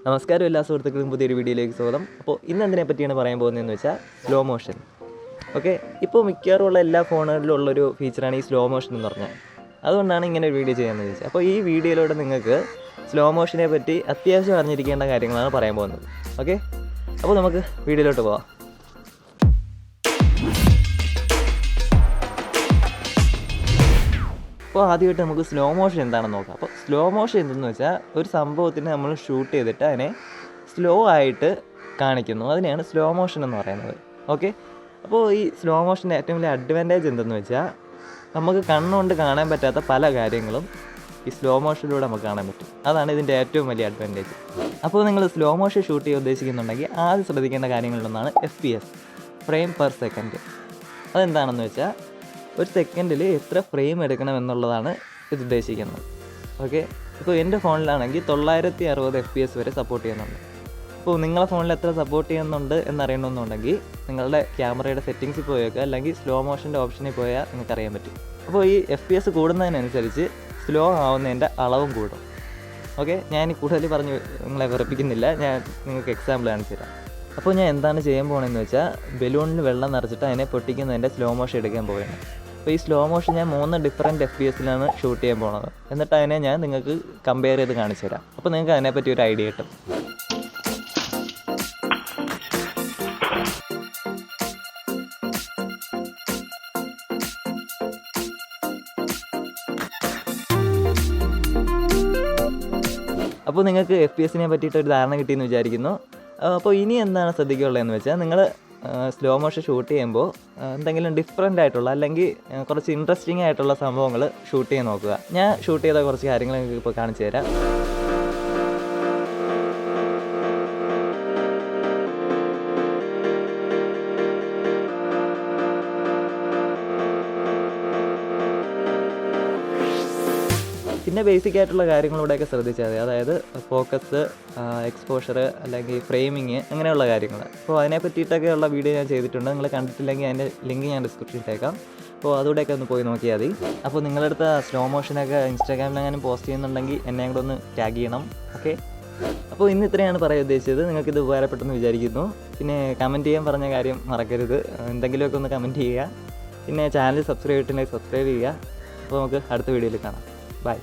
നമസ്കാരം എല്ലാ സുഹൃത്തുക്കൾക്കും പുതിയൊരു വീഡിയോയിലേക്ക് സ്വാഗതം. അപ്പോൾ ഇന്ന് എന്തിനെ പറ്റിയാണ് പറയാൻ പോകുന്നതെന്ന് വെച്ചാൽ സ്ലോ മോഷൻ. ഓക്കെ, ഇപ്പോൾ മിക്കവാറുമുള്ള എല്ലാ ഫോണുകളിലും ഉള്ളൊരു ഫീച്ചറാണ് ഈ സ്ലോ മോഷൻ എന്ന് പറഞ്ഞാൽ. അതുകൊണ്ടാണ് ഇങ്ങനെ ഒരു വീഡിയോ ചെയ്യാമെന്ന് ചോദിച്ചത്. അപ്പോൾ ഈ വീഡിയോയിലൂടെ നിങ്ങൾക്ക് സ്ലോ മോഷനെ പറ്റി അത്യാവശ്യം അറിഞ്ഞിരിക്കേണ്ട കാര്യങ്ങളാണ് പറയാൻ പോകുന്നത്. ഓക്കെ, അപ്പോൾ നമുക്ക് വീഡിയോയിലോട്ട് പോവാം. അപ്പോൾ ആദ്യമായിട്ട് നമുക്ക് സ്ലോ മോഷൻ എന്താണെന്ന് നോക്കാം. അപ്പോൾ സ്ലോ മോഷൻ എന്തെന്ന് വെച്ചാൽ ഒരു സംഭവത്തിന് നമ്മൾ ഷൂട്ട് ചെയ്തിട്ട് അതിനെ സ്ലോ ആയിട്ട് കാണിക്കുന്നു, അതിനെയാണ് സ്ലോ മോഷൻ എന്ന് പറയുന്നത്. ഓക്കെ, അപ്പോൾ ഈ സ്ലോ മോഷൻ്റെ ഏറ്റവും വലിയ അഡ്വാൻറ്റേജ് എന്തെന്ന് വെച്ചാൽ നമുക്ക് കണ്ണുകൊണ്ട് കാണാൻ പറ്റാത്ത പല കാര്യങ്ങളും ഈ സ്ലോ മോഷനിലൂടെ നമുക്ക് കാണാൻ പറ്റും. അതാണ് ഇതിൻ്റെ ഏറ്റവും വലിയ അഡ്വാൻറ്റേജ്. അപ്പോൾ നിങ്ങൾ സ്ലോ മോഷൻ ഷൂട്ട് ചെയ്യാൻ ഉദ്ദേശിക്കുന്നുണ്ടെങ്കിൽ ആദ്യം ശ്രദ്ധിക്കേണ്ട കാര്യങ്ങളിലൊന്നാണ് FPS, ഫ്രെയിം പെർ സെക്കൻഡ്. അതെന്താണെന്ന് വെച്ചാൽ ഒരു സെക്കൻഡിൽ എത്ര ഫ്രെയിം എടുക്കണം എന്നുള്ളതാണ് ഇത് ഉദ്ദേശിക്കുന്നത്. ഓക്കെ, ഇപ്പോൾ എൻ്റെ ഫോണിലാണെങ്കിൽ 960 FPS വരെ സപ്പോർട്ട് ചെയ്യുന്നുണ്ട്. അപ്പോൾ നിങ്ങളുടെ ഫോണിൽ എത്ര സപ്പോർട്ട് ചെയ്യുന്നുണ്ട് എന്നറിയണമെന്നുണ്ടെങ്കിൽ നിങ്ങളുടെ ക്യാമറയുടെ സെറ്റിങ്സിൽ പോയേക്കുക, അല്ലെങ്കിൽ സ്ലോ മോഷൻ്റെ ഓപ്ഷനിൽ പോയാൽ നിങ്ങൾക്ക് അറിയാൻ പറ്റും. അപ്പോൾ ഈ FPS കൂടുന്നതിനനുസരിച്ച് സ്ലോ ആവുന്നതിൻ്റെ അളവും കൂടും. ഓക്കെ, ഞാൻ കൂടുതൽ പറഞ്ഞ് നിങ്ങളെ വെറുപ്പിക്കുന്നില്ല, ഞാൻ നിങ്ങൾക്ക് എക്സാമ്പിൾ കാണിച്ചു തരാം. അപ്പോൾ ഞാൻ എന്താണ് ചെയ്യാൻ പോകണമെന്ന് വെച്ചാൽ ബലൂണിൽ വെള്ളം നിറച്ചിട്ട് അതിനെ പൊട്ടിക്കുന്നതിൻ്റെ സ്ലോ മോഷൻ എടുക്കാൻ പോവുകയാണ്. അപ്പോൾ ഈ സ്ലോ മോഷൻ ഞാൻ 3 ഡിഫറെൻറ്റ് FPSലാണ് ഷൂട്ട് ചെയ്യാൻ പോകുന്നത്. എന്നിട്ട് അതിനെ ഞാൻ നിങ്ങൾക്ക് കമ്പയർ ചെയ്ത് കാണിച്ചു തരാം. അപ്പോൾ നിങ്ങൾക്ക് അതിനെപ്പറ്റി ഒരു ഐഡിയ കിട്ടും. അപ്പോൾ നിങ്ങൾക്ക് FPS-നെ പറ്റിയിട്ടൊരു ധാരണ കിട്ടിയെന്ന് വിചാരിക്കുന്നു. അപ്പോൾ ഇനി എന്താണ് ശ്രദ്ധിക്കാനുള്ളതെന്ന് വെച്ചാൽ നിങ്ങൾ സ്ലോ മോഷൻ ഷൂട്ട് ചെയ്യുമ്പോൾ എന്തെങ്കിലും ഡിഫറെൻ്റ് ആയിട്ടുള്ള അല്ലെങ്കിൽ കുറച്ച് ഇൻട്രസ്റ്റിംഗ് ആയിട്ടുള്ള സംഭവങ്ങൾ ഷൂട്ട് ചെയ്യാൻ നോക്കുക. ഞാൻ ഷൂട്ട് ചെയ്ത കുറച്ച് കാര്യങ്ങൾ നിങ്ങൾക്ക് ഇപ്പോൾ കാണിച്ചു തരാം. പിന്നെ ബേസിക് ആയിട്ടുള്ള കാര്യങ്ങളിലൂടെയൊക്കെ ശ്രദ്ധിച്ചാൽ മതി. അതായത് ഫോക്കസ്, എക്സ്പോഷർ, അല്ലെങ്കിൽ ഫ്രെയിമിങ്, അങ്ങനെയുള്ള കാര്യങ്ങൾ. അപ്പോൾ അതിനെ പറ്റിയിട്ടൊക്കെയുള്ള വീഡിയോ ഞാൻ ചെയ്തിട്ടുണ്ട്. നിങ്ങൾ കണ്ടിട്ടില്ലെങ്കിൽ അതിൻ്റെ ലിങ്ക് ഞാൻ ഡിസ്ക്രിപ്ഷനിലേക്കാം. അപ്പോൾ അതുകൂടെയൊക്കെ ഒന്ന് പോയി നോക്കിയാൽ മതി. അപ്പോൾ നിങ്ങളുടെ അടുത്ത് സ്ലോ മോഷനൊക്കെ ഇൻസ്റ്റാഗ്രാമിലെങ്ങാനും പോസ്റ്റ് ചെയ്യുന്നുണ്ടെങ്കിൽ എന്നെ കൂടെ ഒന്ന് ടാഗ് ചെയ്യണം. ഓക്കെ, അപ്പോൾ ഇന്ന് ഇത്രയാണ് പറയാൻ ഉദ്ദേശിച്ചത്. നിങ്ങൾക്കിത് ഉപകാരപ്പെട്ടെന്ന് വിചാരിക്കുന്നു. പിന്നെ കമൻറ്റ് ചെയ്യാൻ പറഞ്ഞ കാര്യം മറക്കരുത്. എന്തെങ്കിലുമൊക്കെ ഒന്ന് കമൻറ്റ് ചെയ്യുക. പിന്നെ ചാനൽ സബ്സ്ക്രൈബ് ചെയ്തിട്ടുണ്ടെങ്കിൽ സബ്സ്ക്രൈബ് ചെയ്യുക. അപ്പോൾ നമുക്ക് അടുത്ത വീഡിയോയിൽ കാണാം. Bye.